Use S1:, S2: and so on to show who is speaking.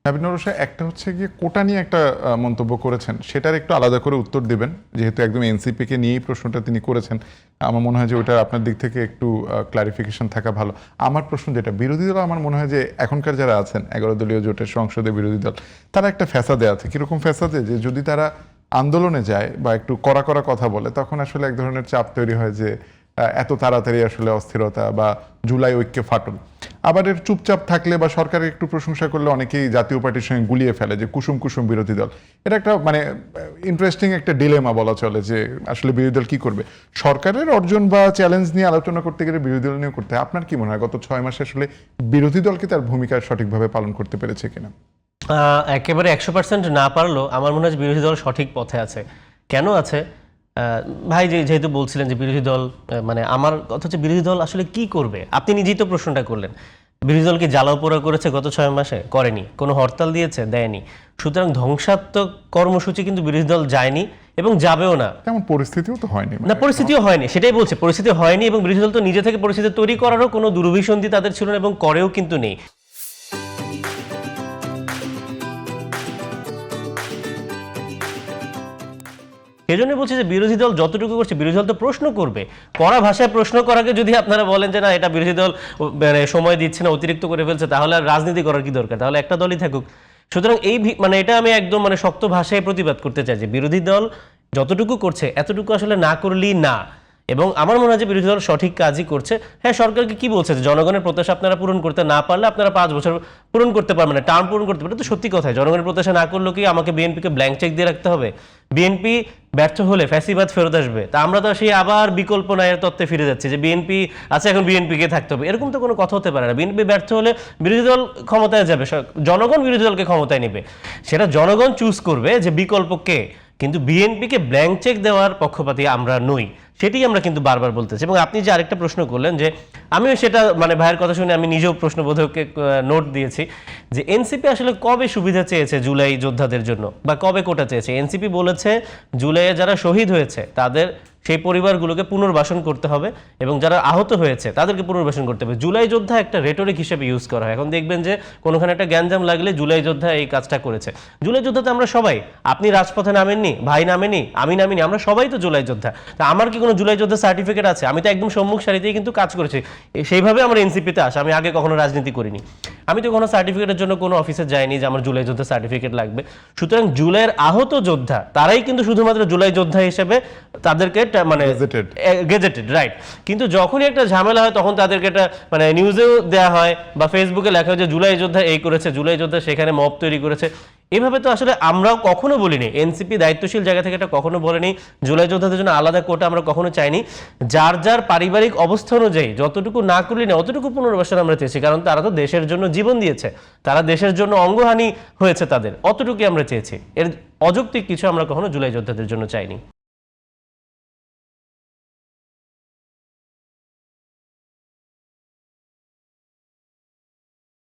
S1: নাবিনুর রশিদ একটা হচ্ছে গিয়ে কোটা নিয়ে একটা মন্তব্য করেছেন, সেটার একটু আলাদা করে উত্তর দিবেন, যেহেতু একদম এনসিপি কে নিয়েই প্রশ্নটা তিনি করেছেন। আমার মনে হয় যে ওটা আপনার দিক থেকে একটু ক্লারিফিকেশন থাকা ভালো। আমার প্রশ্ন যেটা, বিরোধী দল আমার মনে হয় যে এখনকার যারা আছেন 11 দলীয় জোটের সংসদে বিরোধী দল, তারা একটা ফ্যাসাদে আছে। কিরকম ফ্যাসাদে? যে যদি তারা আন্দোলনে যায় বা একটু কড়া কড়া কথা বলে, তখন আসলে এক ধরনের চাপ তৈরি হয় যে এত তাড়াতাড়ি আসলে অস্থিরতা বা জুলাই ঐক্যে ফাটল। আবার এর চুপচাপ থাকলে বা সরকারের একটু প্রশংসা করলে অনেকেই জাতীয় পার্টির সঙ্গে গুলিয়ে ফেলে যে কুসুম কুসুম বিরোধী দল। এটা একটা মানে ইন্টারেস্টিং একটা ডিলেমা বলা চলে, যে আসলে বিরোধী দল কি করবে। সরকারের অর্জন বা চ্যালেঞ্জ নিয়ে আলোচনা করতে গেলে বিরোধী দল নিয়েও করতে হয়। আপনার কি মনে হয় গত 6 মাসে আসলে বিরোধী দলকে তার ভূমিকা সঠিকভাবে পালন করতে পেরেছে কিনা?
S2: একেবারে 100% না পারলেও আমার মনে হয় বিরোধী দল সঠিক পথে আছে। কেন আছে? ভাই যেহেতু বলছিলেন যে বিরোধী দল, মানে আমার কথা হচ্ছে বিরোধী দল আসলে কি করবে। আপনি নিজেই তো প্রশ্নটা করলেন, বিরোধী দল কি জ্বালাও পোড়া করেছে গত 6 মাসে? করেনি। কোনো হরতাল দিয়েছে? দেয়নি। সুতরাং ধ্বংসাত্মক কর্মসূচি কিন্তু বিরোধী দল যায়নি এবং যাবেও না।
S1: তেমন পরিস্থিতিও তো হয়নি।
S2: না, পরিস্থিতিও হয়নি, সেটাই বলছে, পরিস্থিতি হয়নি এবং বিরোধী দল তো নিজে থেকে পরিস্থিতি তৈরি করারও কোনো দুরভিসন্ধি তাদের ছিল না এবং করেও কিন্তু নেই। এই জন্য বলছি যে বিরোধী দল যতটুকু করছে, বিরোধী দল তো প্রশ্ন করবে। কড়া ভাষায় প্রশ্ন করাকে যদি আপনারা বলেন যে না এটা বিরোধী দল মানে সময় দিচ্ছে না, অতিরিক্ত করে ফেলছে, তাহলে আর রাজনীতি করার কি দরকার? তাহলে একটা দলই থাকুক। সুতরাং এই মানে এটা আমি একদম মানে শক্ত ভাষায় প্রতিবাদ করতে চাই যে বিরোধী দল যতটুকু করছে এতটুকু আসলে না করলেই না। এবং আমার মনে হয় যে বিরোধী দল সঠিক কাজই করছে। হ্যাঁ, সরকারকে কি বলছে যে জনগণের প্রত্যাশা আপনারা পূরণ করতে না পারলে আপনারা 5 বছর পূরণ করতে পারবেন না, টার্ম পূরণ করতে পারবে। তো সত্যি কথাই, জনগণের প্রত্যাশা না করলেও কি আমাকে বিএনপিকে ব্ল্যাঙ্ক চেক দিয়ে রাখতে হবে? বিএনপি ব্যর্থ হলে ফ্যাসিবাদ ফেরত আসবে, তা আমরা তো সেই আবার বিকল্প ন্যায়ের তত্ত্বে ফিরে যাচ্ছি যে বিএনপি আছে, এখন বিএনপিকে থাকতে হবে। এরকম তো কোনো কথা হতে পারে না। বিএনপি ব্যর্থ হলে বিরোধী দল ক্ষমতায় যাবে, জনগণ বিরোধী দলকে ক্ষমতায় নেবে। সেটা জনগণ চুজ করবে যে বিকল্প কে। কিন্তু বিএনপিকে ব্ল্যাঙ্ক চেক দেওয়ার পক্ষপাতী আমরা নই, সেটি আমরা কিন্তু বারবার বলতেছি। এবং আপনি যে আরেকটা প্রশ্ন করলেন, যে আমিও সেটা মানে ভাইয়ের কথা শুনে আমি নিজেও প্রশ্নবোধককে নোট দিয়েছি যে এনসিপি আসলে কবে সুবিধা চেয়েছে জুলাই যোদ্ধাদের জন্য বা কবে কোটা চেয়েছে। এনসিপি বলেছে জুলাইয়ে যারা শহীদ হয়েছে তাদের সেই পরিবারগুলোকে পুনর্বাসন করতে হবে এবং যারা আহত হয়েছে তাদেরকে পুনর্বাসন করতে হবে। জুলাই যোদ্ধা একটা রেটরিক হিসেবে ইউজ করা হয়। এখন দেখবেন যে কোনোখানে একটা গ্যাঞ্জাম লাগলে জুলাই যোদ্ধা এই কাজটা করেছে। জুলাই যোদ্ধাতে আমরা সবাই, আপনি রাজপথে নামেননি, ভাই নামেনি, আমি নামিনি, আমরা সবাই তো জুলাই যোদ্ধা। তা আমার কি কোনো জুলাই যোদ্ধা সার্টিফিকেট আছে? আমি তো একদম সম্মুখ সারিতেই কিন্তু কাজ করেছি। সেইভাবে আমার এনসিপিতে আসা। আমি আগে কখনো রাজনীতি করিনি, আমি তো কোনো সার্টিফিকেটের জন্য কোনো অফিসে যাইনি যে আমার জুলাই যোদ্ধা সার্টিফিকেট লাগবে। সুতরাং জুলাইয়ের আহত যোদ্ধা তারাই কিন্তু শুধুমাত্র জুলাই যোদ্ধা হিসেবে তাদেরকে মানে গেজেটেড, রাইট। কিন্তু যখনই একটা ঝামেলা হয় তখন তাদেরকে একটা মানে নিউজেও দেওয়া হয় বা ফেসবুকে লেখা হয় যে জুলাই যোদ্ধা এই করেছে, জুলাই যোদ্ধা সেখানে মব তৈরি করেছে। এভাবে তো আসলে আমরাও কখনো বলিনি, এনসিপি দায়িত্বশীল জায়গা থেকে এটা কখনো বলেনি। জুলাই যোদ্ধাদের জন্য আলাদা কোটা আমরা কখনো চাইনি। যার যার পারিবারিক অবস্থা অনুযায়ী যতটুকু না করলি না অতটুকু পুনর্বাসন আমরা চেয়েছি, কারণ তারা তো দেশের জন্য জীবন দিয়েছে, তারা দেশের জন্য অঙ্গহানি হয়েছে তাদের, অতটুকুই আমরা চেয়েছি। এর অযৌক্তিক কিছু আমরা কখনো জুলাই যোদ্ধাদের জন্য চাইনি।